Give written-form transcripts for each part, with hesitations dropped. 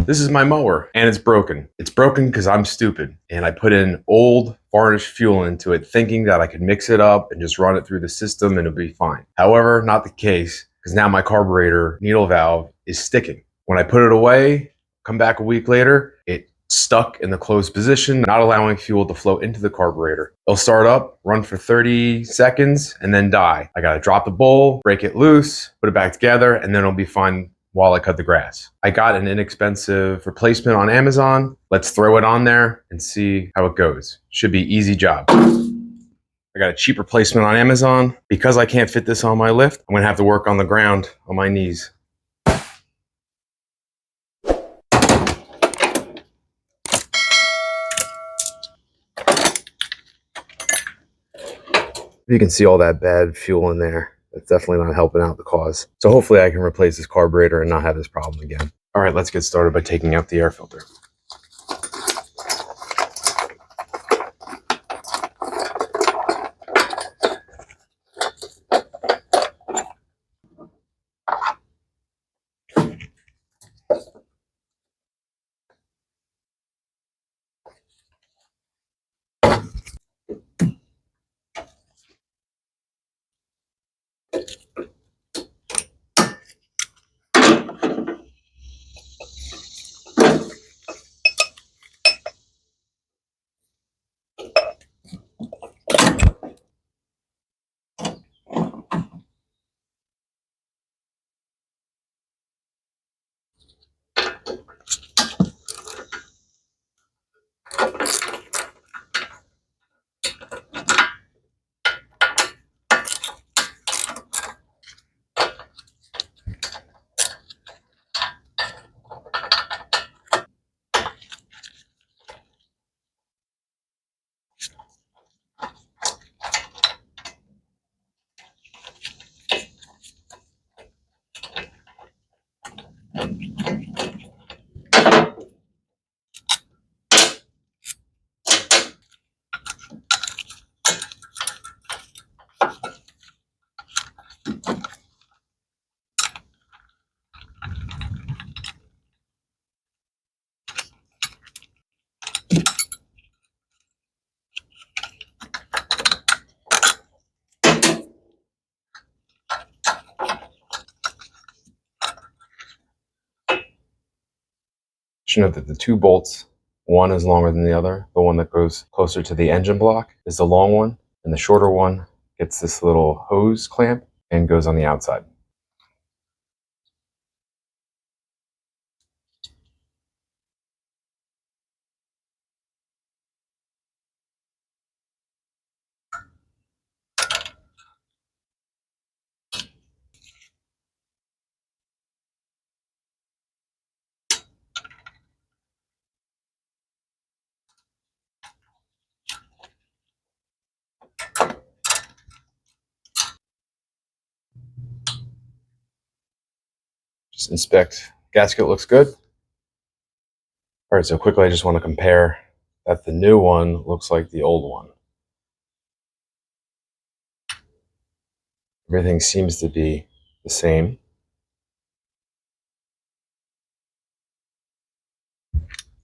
This is my mower, and it's broken. It's broken because I'm stupid, and I put in old varnished fuel into it thinking that I could mix it up and just run it through the system and it'll be fine. However, not the case, because now my carburetor needle valve is sticking. When I put it away, come back a week later, it stuck in the closed position, not allowing fuel to flow into the carburetor. It'll start up, run for 30 seconds, and then die. I gotta drop the bowl, break it loose, put it back together, and then it'll be fine while I cut the grass. I got an inexpensive replacement on Amazon. Let's throw it on there and see how it goes. Should be easy job. I got a cheap replacement on Amazon. Because I can't fit this on my lift, I'm gonna have to work on the ground on my knees. You can see all that bad fuel in there. That's definitely not helping out the cause. So hopefully I can replace this carburetor and not have this problem again. All right, let's get started by taking out the air filter. Should note that the two bolts, one is longer than the other. The one that goes closer to the engine block is the long one, and the shorter one gets this little hose clamp and goes on the outside. Just inspect. Gasket looks good. All right, so quickly I just want to compare that the new one looks like the old one. Everything seems to be the same.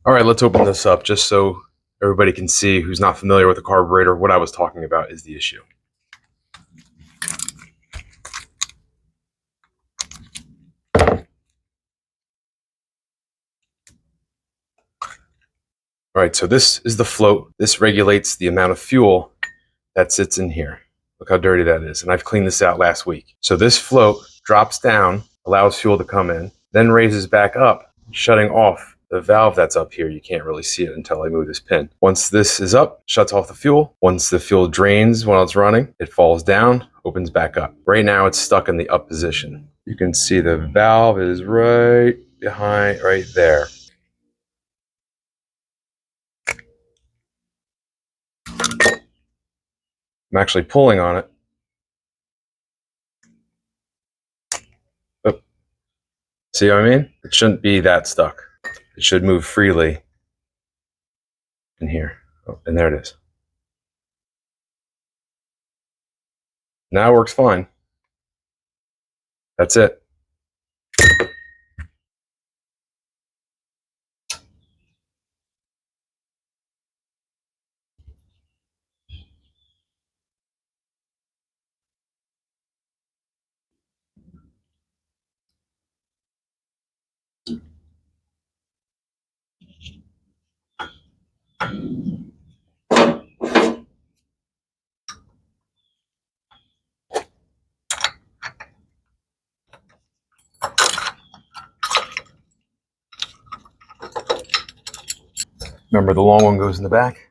All right, let's open this up just so everybody can see who's not familiar with the carburetor. What I was talking about is the issue. All right, so this is the float. This regulates the amount of fuel that sits in here. Look how dirty that is. And I've cleaned this out last week. So this float drops down, allows fuel to come in, then raises back up, shutting off the valve that's up here. You can't really see it until I move this pin. Once this is up, shuts off the fuel. Once the fuel drains while it's running, it falls down, opens back up. Right now it's stuck in the up position. You can see the valve is right behind, right there. I'm actually pulling on it. Oh. See what I mean? It shouldn't be that stuck. It should move freely in here. Oh, and there it is. Now it works fine. That's it. Remember, the long one goes in the back.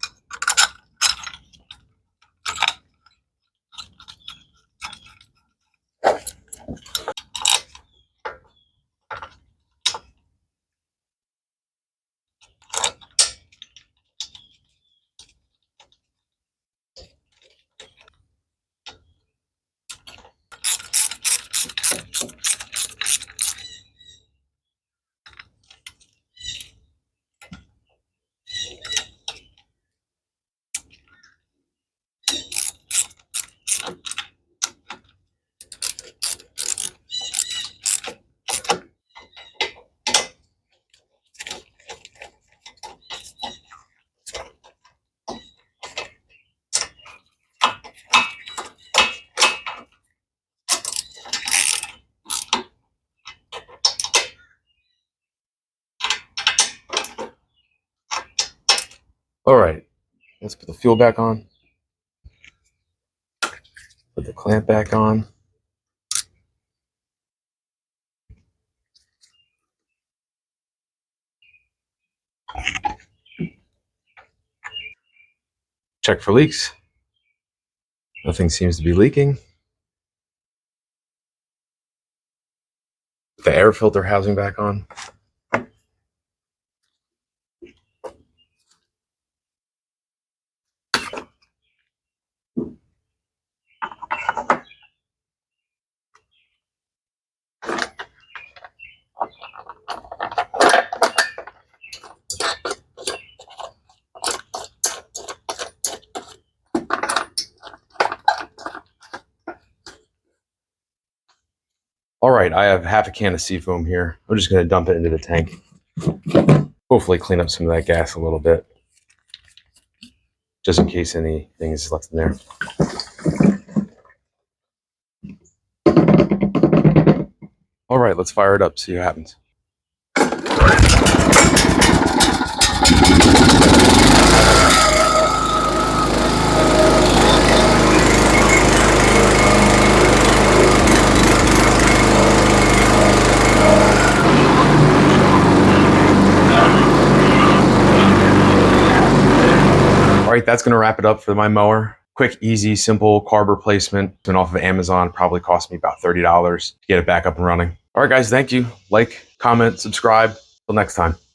All right, let's put the fuel back on. Put the clamp back on. Check for leaks. Nothing seems to be leaking. Put the air filter housing back on. All right, I have half a can of seafoam here. I'm just going to dump it into the tank. Hopefully clean up some of that gas a little bit, just in case anything is left in there. All right, let's fire it up, see what happens. All right, that's going to wrap it up for my mower. Quick, easy, simple carb replacement. Went off of Amazon, probably cost me about $30 to get it back up and running. All right, guys, thank you. Like, comment, subscribe. Till next time.